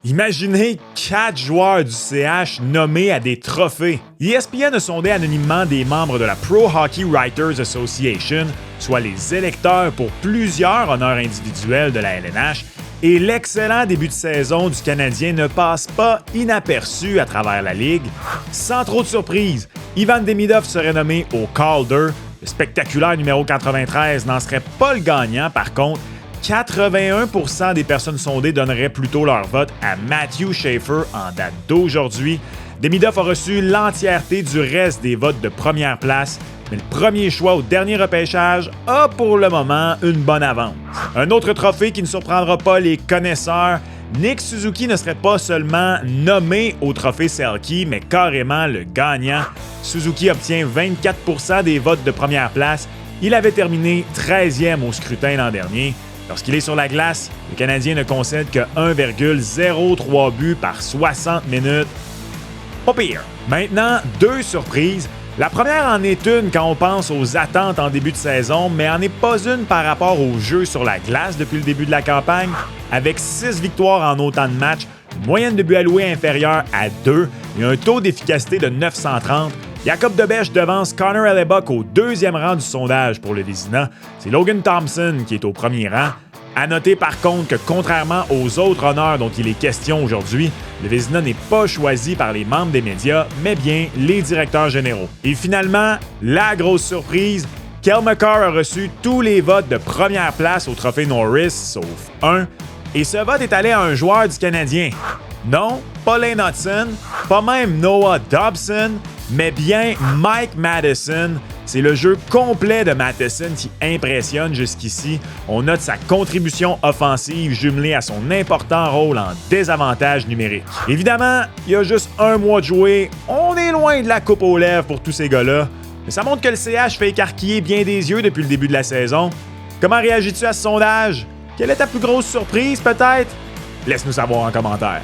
Imaginez 4 joueurs du CH nommés à des trophées. ESPN a sondé anonymement des membres de la Pro Hockey Writers Association, soit les électeurs pour plusieurs honneurs individuels de la LNH, et l'excellent début de saison du Canadien ne passe pas inaperçu à travers la Ligue. Sans trop de surprise, Ivan Demidov serait nommé au Calder. Le spectaculaire numéro 93 n'en serait pas le gagnant, par contre. 81% des personnes sondées donneraient plutôt leur vote à Matthew Schaefer en date d'aujourd'hui. Demidov a reçu l'entièreté du reste des votes de première place, mais le premier choix au dernier repêchage a pour le moment une bonne avance. Un autre trophée qui ne surprendra pas les connaisseurs, Nick Suzuki ne serait pas seulement nommé au trophée Selke, mais carrément le gagnant. Suzuki obtient 24% des votes de première place. Il avait terminé 13e au scrutin l'an dernier. Lorsqu'il est sur la glace, le Canadien ne concède que 1,03 buts par 60 minutes. Pas pire. Maintenant, 2 surprises. La première en est une quand on pense aux attentes en début de saison, mais en est pas une par rapport au jeu sur la glace depuis le début de la campagne. Avec 6 victoires en autant de matchs, une moyenne de buts alloués inférieure à 2 et un taux d'efficacité de 930, Jacob Debesch devance Connor Hellebuyck au 2e rang du sondage pour le Vézina. C'est Logan Thompson qui est au premier rang. À noter par contre que contrairement aux autres honneurs dont il est question aujourd'hui, le Vézina n'est pas choisi par les membres des médias, mais bien les directeurs généraux. Et finalement, la grosse surprise, Cale Makar a reçu tous les votes de première place au trophée Norris, sauf un, et ce vote est allé à un joueur du Canadien. Non, pas Lane Hutson, pas même Noah Dobson, mais bien Mike Matheson. C'est le jeu complet de Matheson qui impressionne jusqu'ici. On note sa contribution offensive jumelée à son important rôle en désavantage numérique. Évidemment, il y a juste un mois de jouer. On est loin de la coupe aux lèvres pour tous ces gars-là. Mais ça montre que le CH fait écarquiller bien des yeux depuis le début de la saison. Comment réagis-tu à ce sondage? Quelle est ta plus grosse surprise, peut-être? Laisse-nous savoir en commentaire.